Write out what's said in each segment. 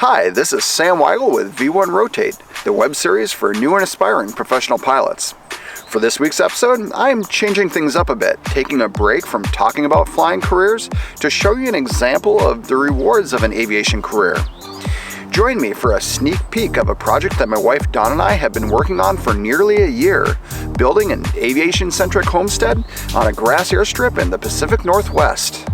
Hi, this is Sam Weigel with V1 Rotate, the web series for new and aspiring professional pilots. For this week's episode, I'm changing things up a bit, taking a break from talking about flying careers to show you an example of the rewards of an aviation career. Join me for a sneak peek of a project that my wife Dawn and I have been working on for nearly a year, building an aviation-centric homestead on a grass airstrip in the Pacific Northwest.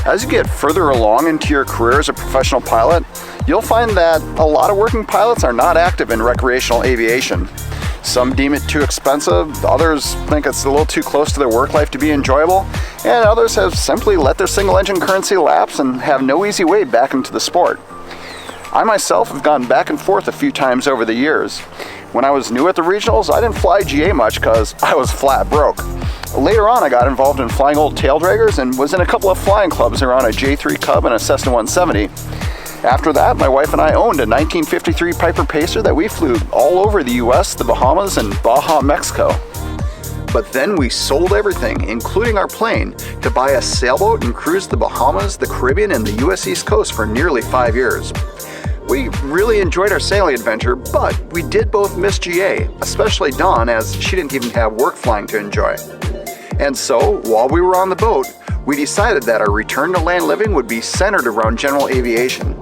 As you get further along into your career as a professional pilot, you'll find that a lot of working pilots are not active in recreational aviation. Some deem it too expensive, others think it's a little too close to their work life to be enjoyable, and others have simply let their single-engine currency lapse and have no easy way back into the sport. I myself have gone back and forth a few times over the years. When I was new at the regionals, I didn't fly GA much because I was flat broke. Later on, I got involved in flying old tail draggers and was in a couple of flying clubs around a J3 Cub and a Cessna 170. After that, my wife and I owned a 1953 Piper Pacer that we flew all over the US, the Bahamas, and Baja, Mexico. But then we sold everything, including our plane, to buy a sailboat and cruise the Bahamas, the Caribbean, and the US East Coast for nearly 5 years. We really enjoyed our sailing adventure, but we did both miss GA, especially Dawn, as she didn't even have work flying to enjoy. And so, while we were on the boat, we decided that our return to land living would be centered around general aviation.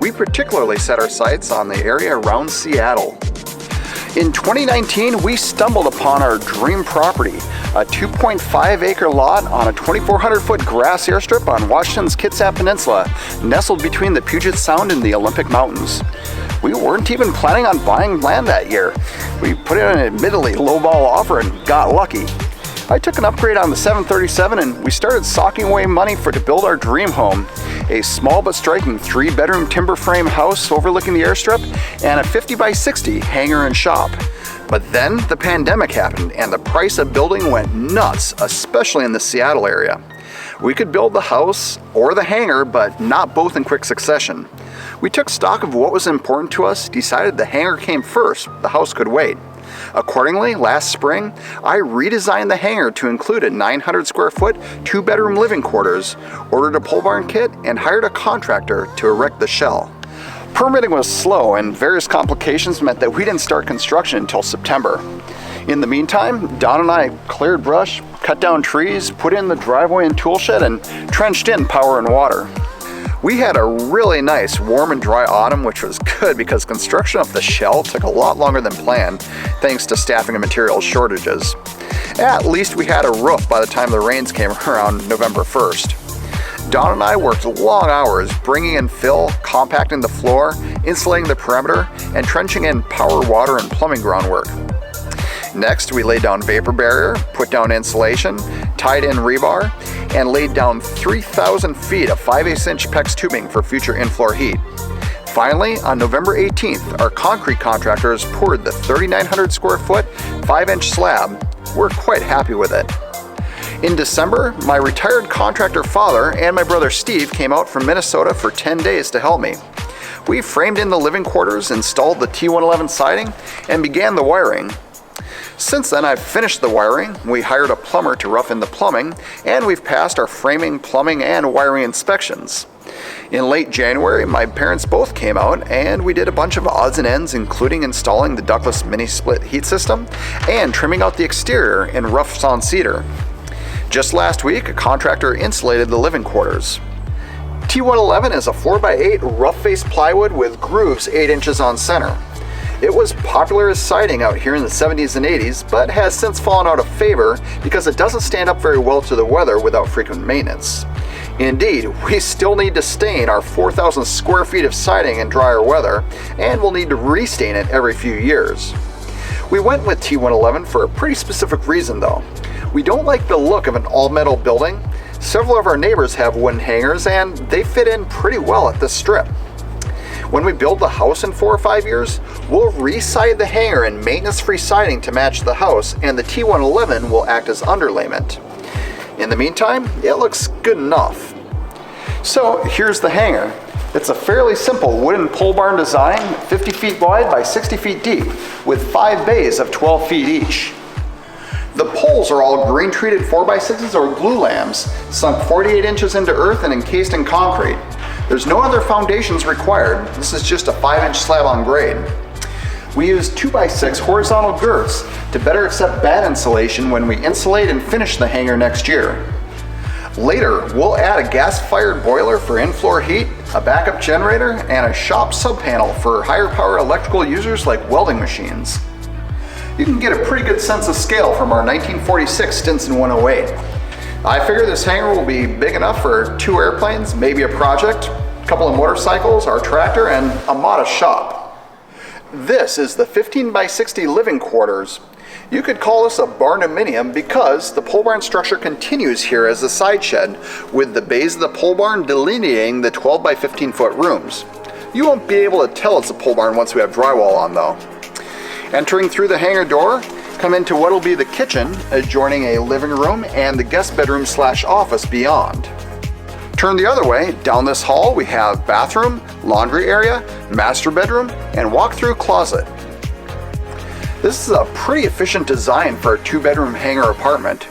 We particularly set our sights on the area around Seattle. In 2019, we stumbled upon our dream property, a 2.5-acre lot on a 2,400-foot grass airstrip on Washington's Kitsap Peninsula, nestled between the Puget Sound and the Olympic Mountains. We weren't even planning on buying land that year. We put in an admittedly lowball offer and got lucky. I took an upgrade on the 737 and we started socking away money to build our dream home. A small but striking 3-bedroom timber frame house overlooking the airstrip and a 50 by 60 hangar and shop. But then the pandemic happened and the price of building went nuts, especially in the Seattle area. We could build the house or the hangar, but not both in quick succession. We took stock of what was important to us, decided the hangar came first, the house could wait. Accordingly, last spring, I redesigned the hangar to include a 900 square foot, 2-bedroom living quarters, ordered a pole barn kit, and hired a contractor to erect the shell. Permitting was slow, and various complications meant that we didn't start construction until September. In the meantime, Dawn and I cleared brush, cut down trees, put in the driveway and tool shed, and trenched in power and water. We had a really nice warm and dry autumn, which was good because construction of the shell took a lot longer than planned, thanks to staffing and materials shortages. At least we had a roof by the time the rains came around November 1st. Dawn and I worked long hours bringing in fill, compacting the floor, insulating the perimeter, and trenching in power, water, and plumbing groundwork. Next, we laid down vapor barrier, put down insulation, tied in rebar, and laid down 3,000 feet of 5/8-inch PEX tubing for future in-floor heat. Finally, on November 18th, our concrete contractors poured the 3,900 square foot, 5-inch slab. We're quite happy with it. In December, my retired contractor father and my brother Steve came out from Minnesota for 10 days to help me. We framed in the living quarters, installed the T111 siding, and began the wiring. Since then, I've finished the wiring, we hired a plumber to rough in the plumbing, and we've passed our framing, plumbing, and wiring inspections. In late January, my parents both came out, and we did a bunch of odds and ends, including installing the ductless mini-split heat system and trimming out the exterior in rough sawn cedar. Just last week, a contractor insulated the living quarters. T111 is a 4x8 rough-faced plywood with grooves 8 inches on center. It was popular as siding out here in the 70s and 80s, but has since fallen out of favor because it doesn't stand up very well to the weather without frequent maintenance. Indeed, we still need to stain our 4,000 square feet of siding in drier weather, and we'll need to restain it every few years. We went with T111 for a pretty specific reason though. We don't like the look of an all-metal building. Several of our neighbors have wooden hangars, and they fit in pretty well at this strip. When we build the house in 4 or 5 years, we'll re-side the hangar in maintenance-free siding to match the house, and the T111 will act as underlayment. In the meantime, it looks good enough. So here's the hangar. It's a fairly simple wooden pole barn design, 50 feet wide by 60 feet deep, with 5 bays of 12 feet each. The poles are all green treated 4x6s or glue lams, sunk 48 inches into earth and encased in concrete. There's no other foundations required. This is just a 5-inch slab on grade. We use 2x6 horizontal girths to better accept bad insulation when we insulate and finish the hangar next year. Later, we'll add a gas-fired boiler for in-floor heat, a backup generator, and a shop sub-panel for higher power electrical users like welding machines. You can get a pretty good sense of scale from our 1946 Stinson 108. I figure this hangar will be big enough for 2 airplanes, maybe a project, a couple of motorcycles, our tractor, and a modest shop. This is the 15x60 living quarters. You could call this a barn-dominium because the pole barn structure continues here as a side shed, with the bays of the pole barn delineating the 12 by 15 foot rooms. You won't be able to tell it's a pole barn once we have drywall on though. Entering through the hangar door, come into what will be the kitchen, adjoining a living room and the guest bedroom / office beyond. Turn the other way, down this hall we have bathroom, laundry area, master bedroom, and walk-through closet. This is a pretty efficient design for a 2-bedroom hangar apartment.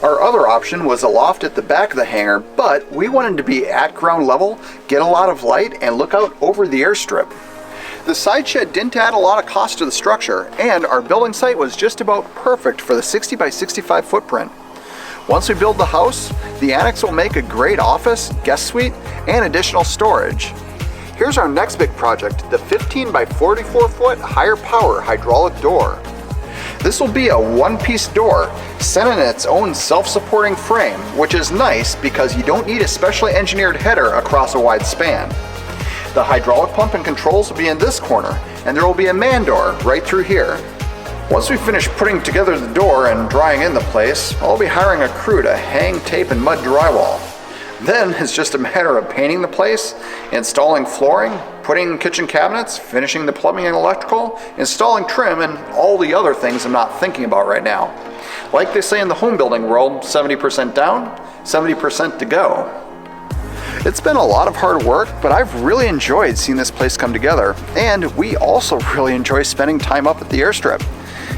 Our other option was a loft at the back of the hangar, but we wanted to be at ground level, get a lot of light, and look out over the airstrip. The side shed didn't add a lot of cost to the structure, and our building site was just about perfect for the 60 by 65 footprint. Once we build the house, the annex will make a great office, guest suite, and additional storage. Here's our next big project, the 15 by 44 foot higher power hydraulic door. This will be a one-piece door, set in its own self-supporting frame, which is nice because you don't need a specially engineered header across a wide span. The hydraulic pump and controls will be in this corner, and there will be a man door right through here. Once we finish putting together the door and drying in the place, I'll be hiring a crew to hang, tape, and mud drywall. Then it's just a matter of painting the place, installing flooring, putting in kitchen cabinets, finishing the plumbing and electrical, installing trim, and all the other things I'm not thinking about right now. Like they say in the home building world, 70% down, 70% to go. It's been a lot of hard work, but I've really enjoyed seeing this place come together, and we also really enjoy spending time up at the airstrip.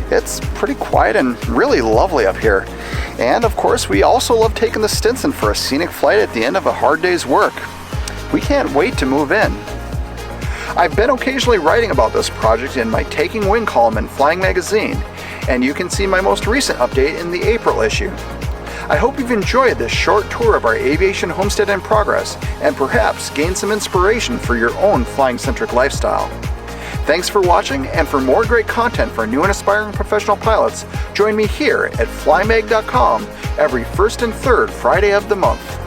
It's pretty quiet and really lovely up here. And of course, we also love taking the Stinson for a scenic flight at the end of a hard day's work. We can't wait to move in. I've been occasionally writing about this project in my Taking Wing column in Flying Magazine, and you can see my most recent update in the April issue. I hope you've enjoyed this short tour of our aviation homestead in progress, and perhaps gained some inspiration for your own flying-centric lifestyle. Thanks for watching, and for more great content for new and aspiring professional pilots, join me here at flymag.com every first and third Friday of the month.